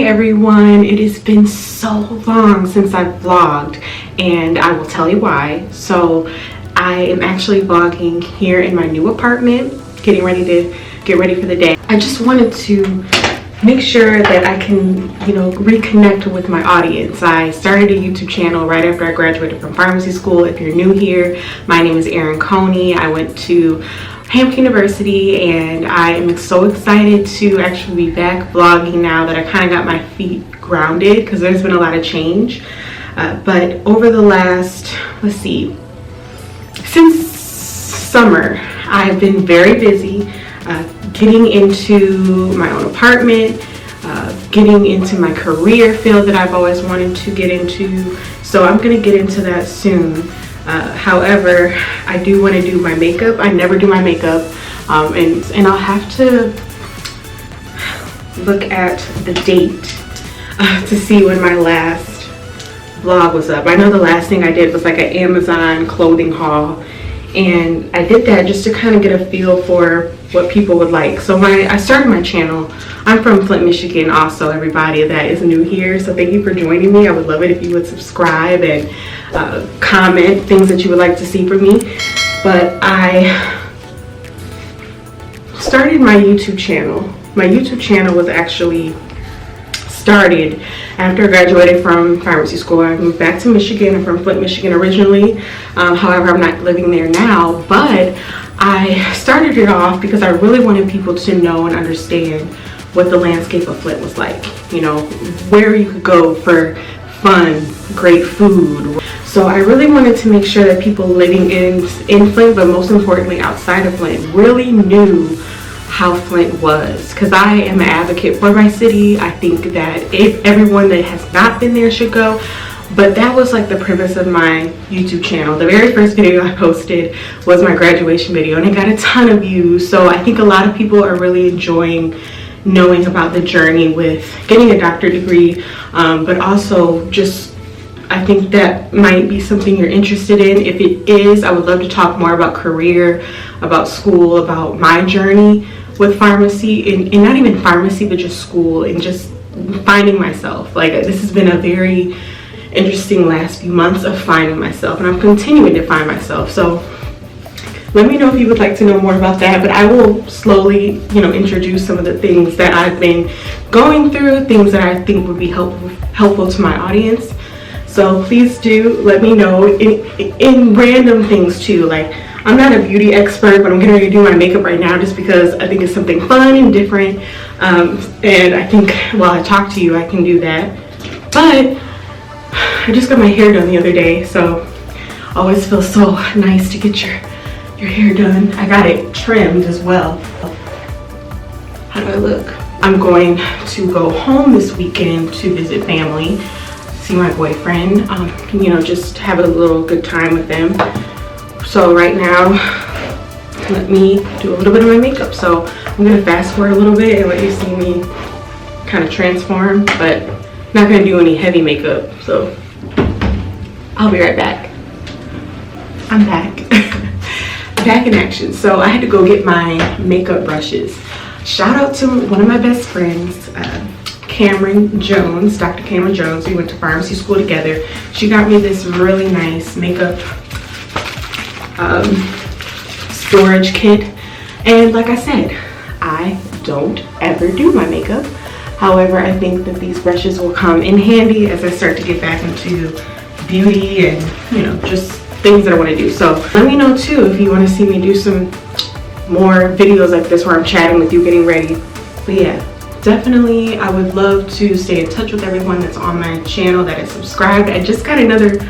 everyone, it has been so long since I've vlogged, and I will tell you why. So I am actually vlogging here in my new apartment, getting ready for the day. I just wanted to make sure that I can, reconnect with my audience. I started a YouTube channel right after I graduated from pharmacy school. If you're new here, my name is Erin Coney. I went to Hamilton University, and I am so excited to actually be back vlogging now that I kind of got my feet grounded, because there's been a lot of change. But over the last, since summer, I've been very busy getting into my own apartment, getting into my career field that I've always wanted to get into. So I'm going to get into that soon. However, I do want to do my makeup. I never do my makeup, and I'll have to look at the date to see when my last vlog was up. I know the last thing I did was like an Amazon clothing haul, and I did that just to kind of get a feel for what people would like. So I started my channel. I'm from Flint, Michigan also, everybody that is new here. So thank you for joining me. I would love it if you would subscribe and comment things that you would like to see from me. But I started my YouTube channel. My YouTube channel was actually started after I graduated from pharmacy school. I moved back to Michigan. I'm from Flint, Michigan originally. However, I'm not living there now, but I started it off because I really wanted people to know and understand what the landscape of Flint was like, where you could go for fun, great food. So I really wanted to make sure that people living in Flint, but most importantly outside of Flint, really knew how Flint was, because I am an advocate for my city. I think that if everyone that has not been there should go. But that was like the premise of my YouTube channel. The very first video I posted was my graduation video, and it got a ton of views. So I think a lot of people are really enjoying knowing about the journey with getting a doctorate degree, but also just, I think that might be something you're interested in. If it is, I would love to talk more about career, about school, about my journey with pharmacy, and not even pharmacy, but just school and just finding myself. Like, this has been a very interesting last few months of finding myself, and I'm continuing to find myself. So let me know if you would like to know more about that, but I will slowly, introduce some of the things that I've been going through, things that I think would be helpful to my audience. So please do let me know in random things too. Like, I'm not a beauty expert, but I'm getting ready to do my makeup right now just because I think it's something fun and different. And I think while I talk to you, I can do that. But I just got my hair done the other day, so always feels so nice to get your hair done. I got it trimmed as well. How do I look? I'm going to go home this weekend to visit family, see my boyfriend, just have a little good time with them. So right now, let me do a little bit of my makeup. So I'm gonna fast forward a little bit and let you see me kind of transform, but not gonna do any heavy makeup. So I'll be right back. I'm back. Back in action. So I had to go get my makeup brushes. Shout out to one of my best friends, Cameron Jones, Dr. Cameron Jones. We went to pharmacy school together. She got me this really nice makeup storage kit, and like I said, I don't ever do my makeup. However, I think that these brushes will come in handy as I start to get back into beauty and just things that I want to do. So let me know too if you want to see me do some more videos like this where I'm chatting with you, getting ready. But yeah, definitely I would love to stay in touch with everyone that's on my channel that is subscribed. I just got another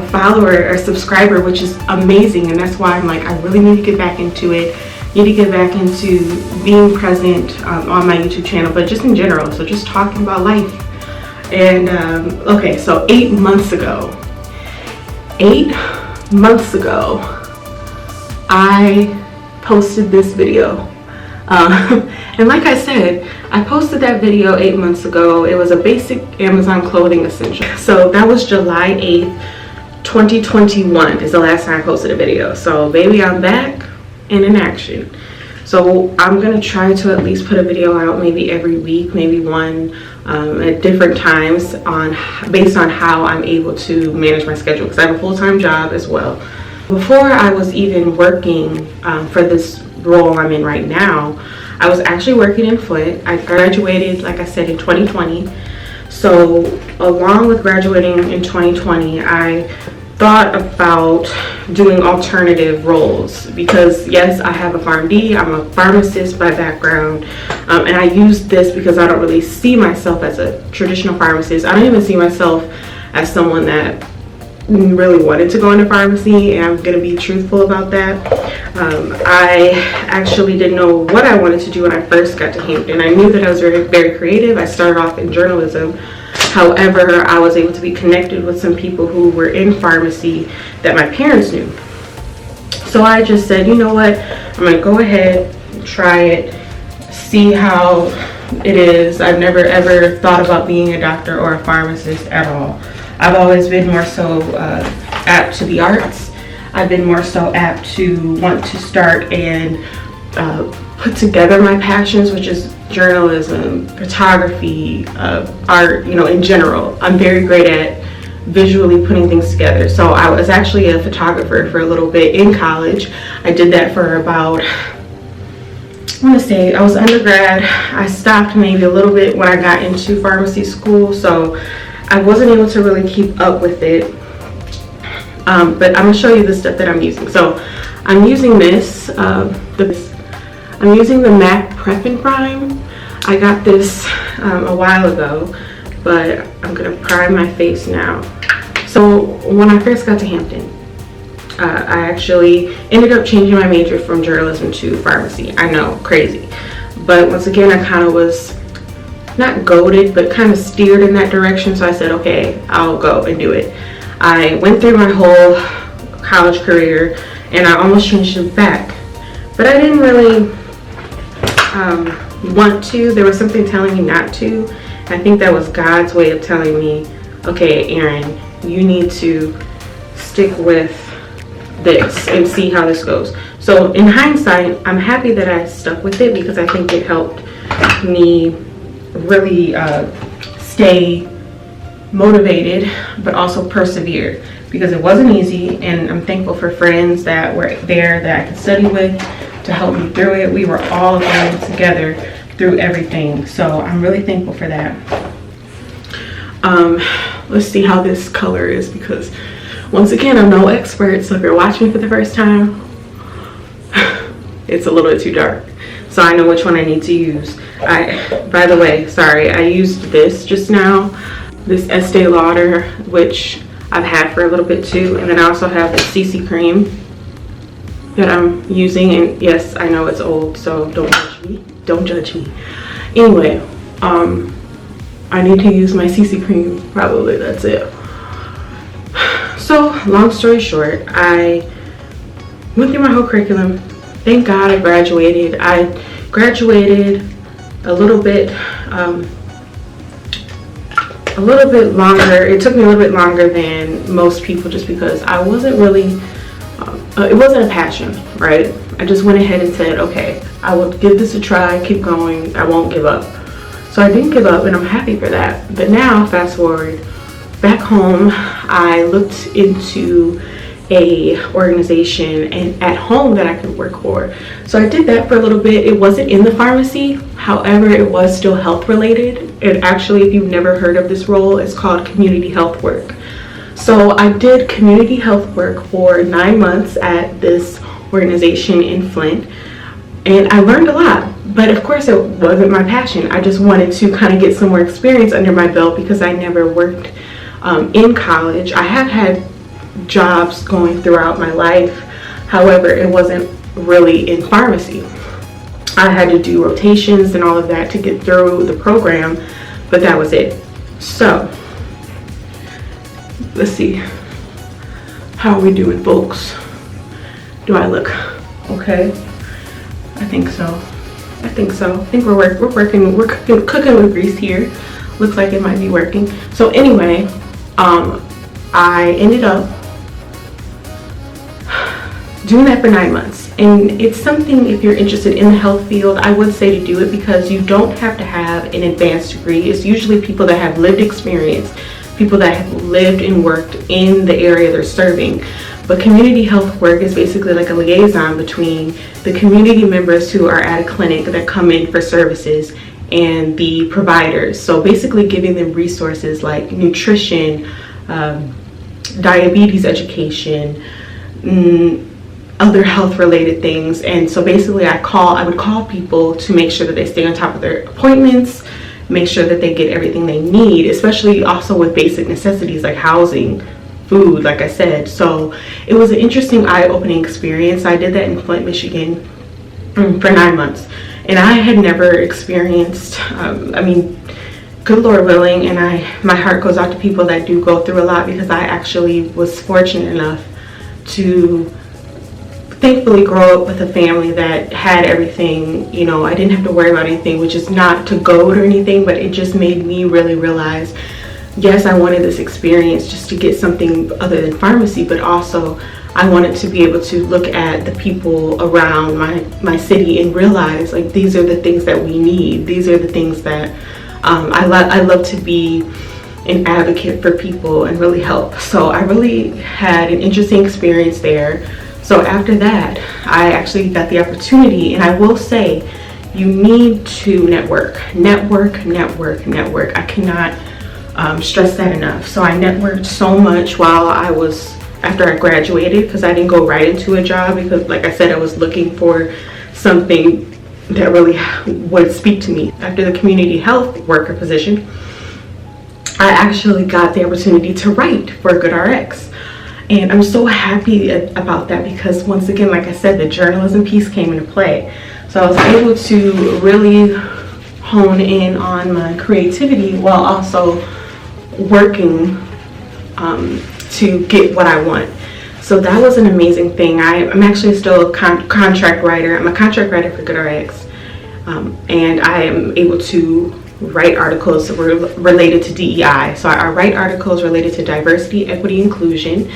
follower or subscriber, which is amazing, and that's why I'm like, I really need to get back into it. Need to get back into being present on my YouTube channel, but just in general. So just talking about life. And okay, so 8 months ago, I posted this video. And like I said, I posted that video 8 months ago. It was a basic Amazon clothing essential. So that was July 8th, 2021 is the last time I posted a video. So baby, I'm back and in action. So I'm gonna try to at least put a video out maybe every week, maybe one at different times based on how I'm able to manage my schedule, because I have a full-time job as well. Before I was even working for this role I'm in right now, I was actually working in Flint. I graduated, like I said, in 2020. So along with graduating in 2020, I thought about doing alternative roles, because yes, I have a PharmD, I'm a pharmacist by background, and I use this because I don't really see myself as a traditional pharmacist. I don't even see myself as someone that really wanted to go into pharmacy, and I'm going to be truthful about that. I actually didn't know what I wanted to do when I first got to Hampton. I knew that I was very, very creative. I started off in journalism. However, I was able to be connected with some people who were in pharmacy that my parents knew. So I just said, you know what, I'm going to go ahead, try it, see how it is. I've never ever thought about being a doctor or a pharmacist at all. I've always been more so apt to the arts. I've been more so apt to want to start and put together my passions, which is journalism, photography, art, in general. I'm very great at visually putting things together. So I was actually a photographer for a little bit in college. I did that for about, I want to say, I was undergrad. I stopped maybe a little bit when I got into pharmacy school, so I wasn't able to really keep up with it. But I'm going to show you the stuff that I'm using. So I'm using this, I'm using the MAC Prep and Prime. I got this a while ago, but I'm going to prime my face now. So when I first got to Hampton, I actually ended up changing my major from journalism to pharmacy. I know, crazy. But once again, I kind of was not goaded, but kind of steered in that direction. So I said, okay, I'll go and do it. I went through my whole college career and I almost changed it back, but I didn't really want to. There was something telling me not to. I think that was God's way of telling me, okay, Erin, you need to stick with this and see how this goes. So in hindsight, I'm happy that I stuck with it, because I think it helped me really stay motivated, but also persevere, because it wasn't easy. And I'm thankful for friends that were there that I could study with to help me through it. We were all going together through everything, so I'm really thankful for that. Let's see how this color is, because once again, I'm no expert, so if you're watching me for the first time, it's a little bit too dark, so I know which one I need to use. By the way, sorry, I used this just now, this Estee Lauder, which I've had for a little bit too, and then I also have the CC cream that I'm using, and yes, I know it's old, so don't judge me. Anyway, I need to use my CC cream, probably, that's it. So long story short, I went through my whole curriculum. Thank God I graduated. I graduated a little bit longer. It took me a little bit longer than most people, just because I wasn't really, it wasn't a passion, right? I just went ahead and said, okay, I will give this a try, keep going, I won't give up. So I didn't give up, and I'm happy for that. But now, fast forward, back home, I looked into a organization and at home that I could work for. So I did that for a little bit. It wasn't in the pharmacy, however, it was still health related. And actually, if you've never heard of this role, it's called community health work. So I did community health work for 9 months at this organization in Flint, and I learned a lot. But of course, it wasn't my passion. I just wanted to kind of get some more experience under my belt, because I never worked in college. I have had jobs going throughout my life, however, it wasn't really in pharmacy. I had to do rotations and all of that to get through the program, but that was it. So let's see, how are we doing, folks? Do I look okay? I think so. I think we're cooking with grease here. Looks like it might be working. So anyway, I ended up doing that for 9 months. And it's something, if you're interested in the health field, I would say to do it, because you don't have to have an advanced degree. It's usually people that have lived experience, people that have lived and worked in the area they're serving. But community health work is basically like a liaison between the community members who are at a clinic that come in for services and the providers. So basically giving them resources like nutrition, diabetes education, other health related things. And so basically I would call people to make sure that they stay on top of their appointments, make sure that they get everything they need, especially also with basic necessities like housing, food, like I said. So it was an interesting, eye-opening experience. I did that in Flint, Michigan for 9 months, and I had never experienced, good Lord willing, and my heart goes out to people that do go through a lot, because I actually was fortunate enough to thankfully grow up with a family that had everything. I didn't have to worry about anything, which is not to goad or anything, but it just made me really realize, yes, I wanted this experience just to get something other than pharmacy, but also I wanted to be able to look at the people around my city and realize, like, these are the things that we need. These are the things that I love to be an advocate for people and really help. So I really had an interesting experience there. So after that, I actually got the opportunity, and I will say, you need to network. I cannot stress that enough. So I networked so much after I graduated, because I didn't go right into a job, because like I said, I was looking for something that really would speak to me. After the community health worker position, I actually got the opportunity to write for GoodRx. And I'm so happy about that, because once again, like I said, the journalism piece came into play. So I was able to really hone in on my creativity while also working to get what I want. So that was an amazing thing. I'm actually still a contract writer. I'm a contract writer for GoodRx, and I am able to write articles related to DEI. So I write articles related to diversity, equity, inclusion,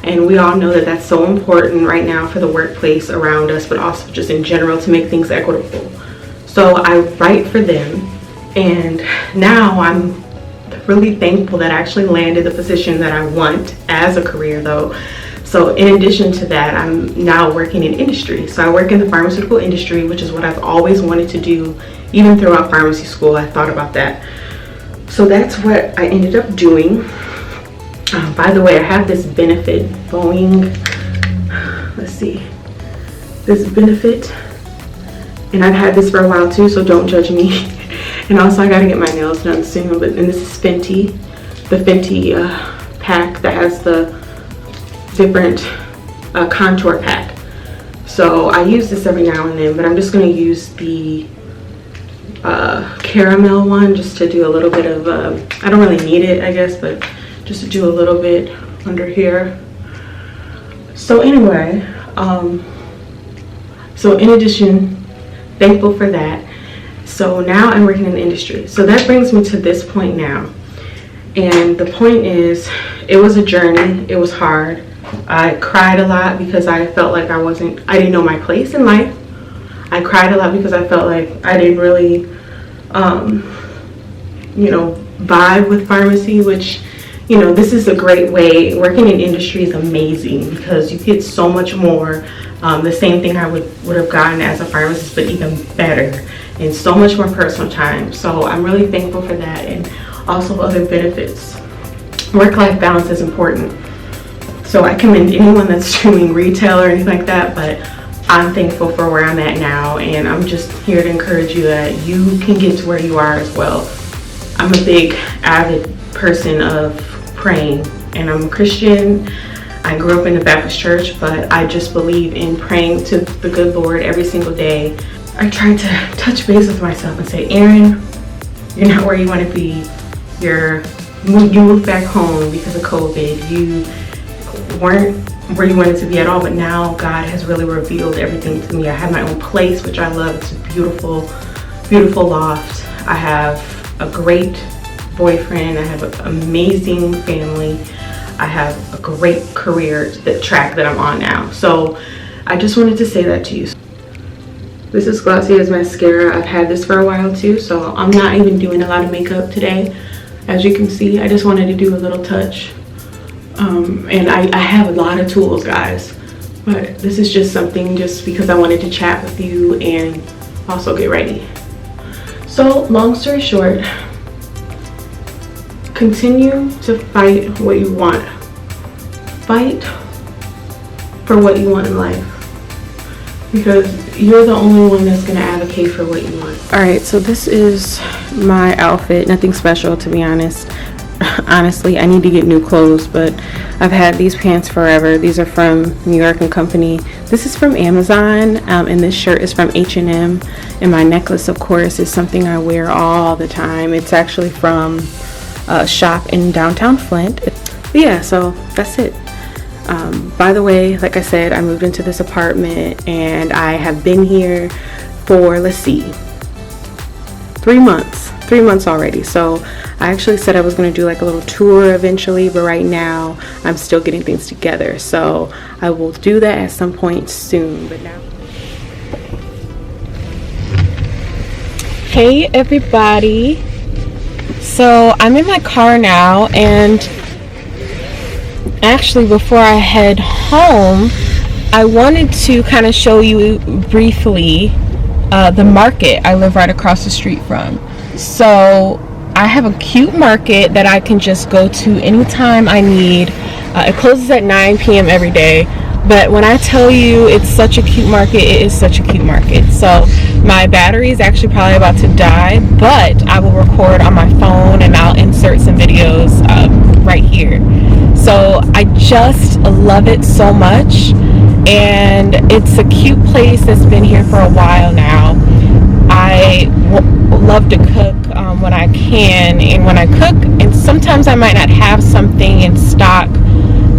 and we all know that that's so important right now for the workplace around us, but also just in general to make things equitable. So I write for them, and now I'm really thankful that I actually landed the position that I want as a career, though. So in addition to that, I'm now working in industry. So I work in the pharmaceutical industry, which is what I've always wanted to do. Even throughout pharmacy school, I thought about that. So that's what I ended up doing. By the way, I have this benefit, Boeing, let's see, this benefit, and I've had this for a while too, so don't judge me. And also I gotta get my nails done soon, and this is Fenty, the Fenty pack that has the different contour pack. So I use this every now and then, but I'm just gonna use the caramel one just to do a little bit of, I don't really need it, I guess, but just to do a little bit under here. So anyway, so in addition, thankful for that. So now I'm working in the industry. So that brings me to this point now. And the point is, it was a journey. It was hard. I cried a lot because I felt like I didn't know my place in life. I cried a lot because I felt like I didn't really, vibe with pharmacy, which, this is a great way. Working in industry is amazing because you get so much more, the same thing I would have gotten as a pharmacist, but even better, and so much more personal time. So I'm really thankful for that, and also other benefits. Work-life balance is important. So I commend anyone that's doing retail or anything like that, but I'm thankful for where I'm at now, and I'm just here to encourage you that you can get to where you are as well. I'm a big avid person of praying, and I'm a Christian. I grew up in the Baptist church, but I just believe in praying to the good Lord every single day. I try to touch base with myself and say, Erin, you're not where you want to be. You moved back home because of COVID. You weren't where you wanted to be at all, but now God has really revealed everything to me. I have my own place, which I love. It's a beautiful, beautiful loft. I have a great boyfriend. I have an amazing family. I have a great career track that I'm on now. So I just wanted to say that to you. This is Glossier's mascara. I've had this for a while too, so I'm not even doing a lot of makeup today. As you can see, I just wanted to do a little touch. And I have a lot of tools, guys, but this is just something just because I wanted to chat with you and also get ready. So long story short, continue to fight what you want. Fight for what you want in life, because you're the only one that's going to advocate for what you want. All right, so this is my outfit. Nothing special, to be honest. Honestly, I need to get new clothes, but I've had these pants forever. These are from New York & Company. This is from Amazon, and this shirt is from H&M. And my necklace, of course, is something I wear all the time. It's actually from a shop in downtown Flint. But yeah, so that's it. By the way, like I said, I moved into this apartment and I have been here for, let's see, 3 months already. So I actually said I was going to do like a little tour eventually, but right now I'm still getting things together. So I will do that at some point soon. But now, hey everybody. So I'm in my car now, and actually before I head home, I wanted to kind of show you briefly the market I live right across the street from. So I have a cute market that I can just go to anytime I need. It closes at 9 p.m. every day, but when I tell you it's such a cute market, it is such a cute market. So my battery is actually probably about to die, but I will record on my phone and I'll insert some videos right here. So I just love it so much, and it's a cute place that's been here for a while now. I love to cook when I can, and when I cook, and sometimes I might not have something in stock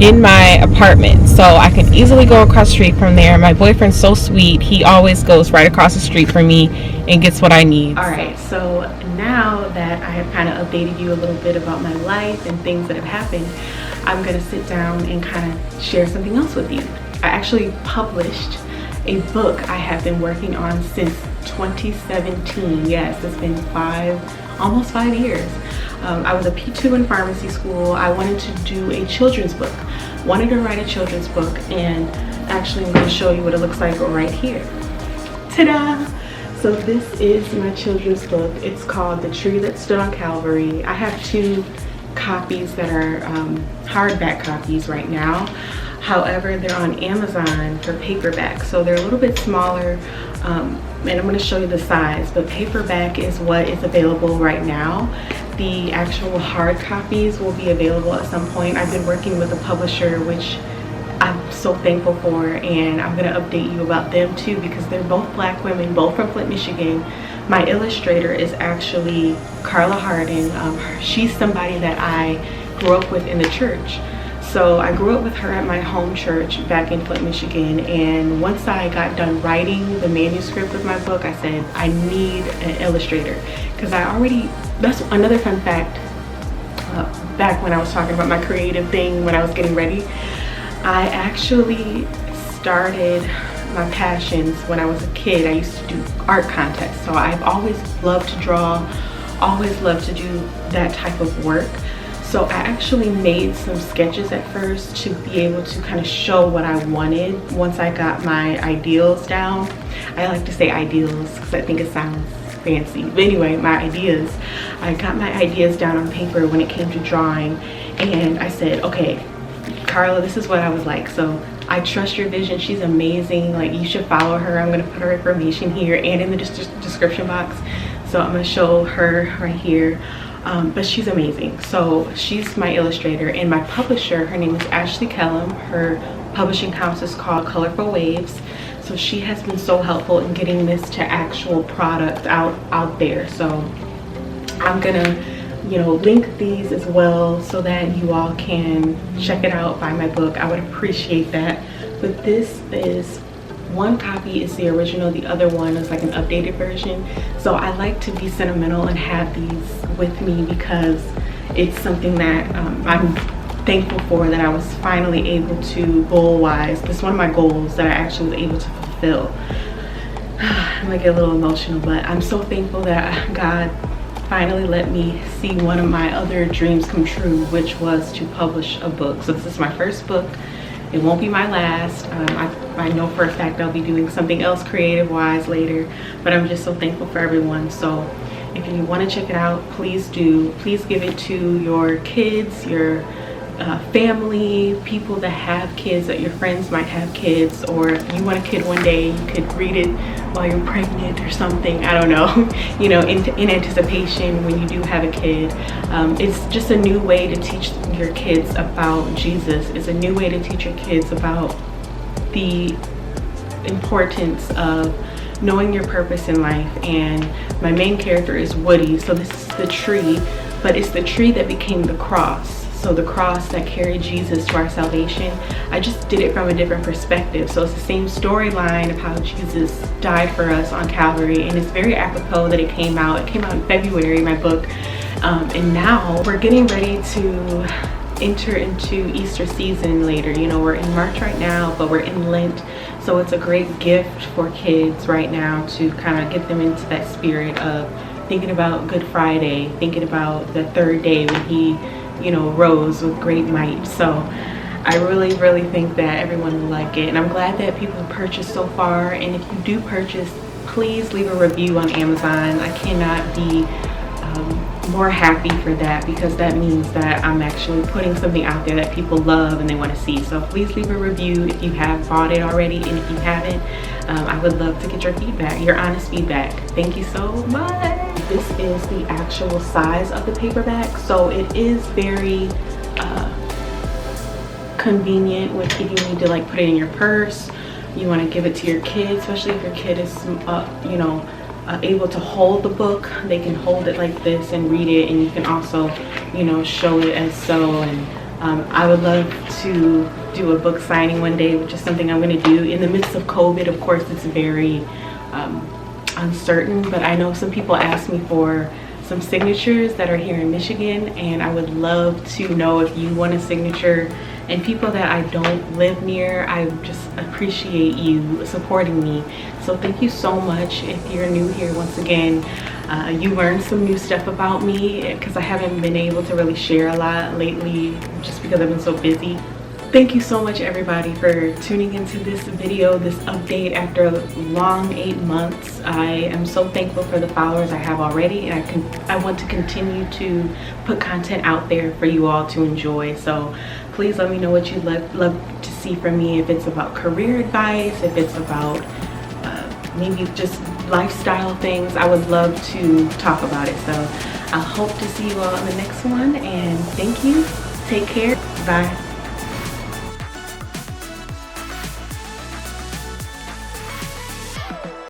in my apartment, so I can easily go across the street from there. My boyfriend's so sweet, he always goes right across the street from me and gets what I need. Alright, so now that I have kind of updated you a little bit about my life and things that have happened, I'm going to sit down and kind of share something else with you. I actually published a book I have been working on since 2017. Yes, it's been almost 5 years. I was a P2 in pharmacy school. I wanted to do a children's book. Wanted to write a children's book, and actually I'm going to show you what it looks like right here. Ta-da! So this is my children's book. It's called The Tree That Stood on Calvary. I have 2 copies that are hardback copies right now. However, they're on Amazon for paperback, so they're a little bit smaller, and I'm going to show you the size, but paperback is what is available right now. The actual hard copies will be available at some point. I've been working with a publisher, which I'm so thankful for, and I'm going to update you about them too, because they're both black women, both from Flint, Michigan. My illustrator is actually Carla Hardin. She's somebody that I grew up with in the church. So I grew up with her at my home church back in Flint, Michigan, and once I got done writing the manuscript of my book, I said I need an illustrator, because that's another fun fact. Back when I was talking about my creative thing when I was getting ready, I actually started my passions when I was a kid. I used to do art contests, so I've always loved to draw, always loved to do that type of work. So I actually made some sketches at first to be able to kind of show what I wanted once I got my ideals down. I like to say ideals because I think it sounds fancy. But anyway, my ideas. I got my ideas down on paper when it came to drawing, and I said, okay, Carla, this is what I was like. So I trust your vision. She's amazing. Like, you should follow her. I'm going to put her information here and in the description box. So I'm going to show her right here. But she's amazing. So she's my illustrator, and my publisher, her name is Ashley Kellum. Her publishing house is called Colorful Waves. So she has been so helpful in getting this to actual product out there. So I'm gonna, link these as well so that you all can check it out, buy my book. I would appreciate that. But this is, one copy is the original, the other one is like an updated version. So I like to be sentimental and have these with me because it's something that I'm thankful for that I was finally able to, goal-wise, this is one of my goals that I actually was able to fulfill. I'm gonna get a little emotional, but I'm so thankful that God finally let me see one of my other dreams come true, which was to publish a book. So this is my first book. It won't be my last. I know for a fact I'll be doing something else creative-wise later, but I'm just so thankful for everyone. So if you want to check it out, please do. Please give it to your kids, your family, people that have kids, that your friends might have kids, or if you want a kid one day, you could read it while you're pregnant or something. I don't know, you know, in anticipation when you do have a kid. It's just a new way to teach your kids about Jesus. It's a new way to teach your kids about the importance of knowing your purpose in life. And my main character is Woody, so this is the tree, but it's the tree that became the cross. So the cross that carried Jesus to our salvation, I just did it from a different perspective. So it's the same storyline of how Jesus died for us on Calvary, and it's very apropos that it came out. It came out in February, my book, and now we're getting ready to enter into Easter season later. You know, we're in March right now, but we're in Lent, so it's a great gift for kids right now to kind of get them into that spirit of thinking about Good Friday, thinking about the third day when he, you know, rose with great might. So I really think that everyone will like it, and I'm glad that people have purchased so far. And if you do purchase, please leave a review on Amazon. I cannot be more happy for that, because that means that I'm actually putting something out there that people love and they want to see. So please leave a review if you have bought it already, and if you haven't, I would love to get your feedback, your honest feedback. Thank you so much. This is the actual size of the paperback, so it is very convenient with if you need to like put it in your purse, you want to give it to your kids, especially if your kid is you know, able to hold the book. They can hold it like this and read it, and you can also, you know, show it as so. And I would love to do a book signing one day, which is something I'm going to do in the midst of COVID. Of course, it's very uncertain, but I know some people ask me for some signatures that are here in Michigan, and I would love to know if you want a signature. And people that I don't live near, I just appreciate you supporting me. So thank you so much. If you're new here, once again, you learned some new stuff about me, because I haven't been able to really share a lot lately just because I've been so busy. Thank you so much, everybody, for tuning into this video, this update after a long 8 months. I am so thankful for the followers I have already, and I want to continue to put content out there for you all to enjoy. So please let me know what you'd love to see from me, if it's about career advice, if it's about maybe just lifestyle things. I would love to talk about it. So I hope to see you all in the next one, and thank you. Take care. Bye.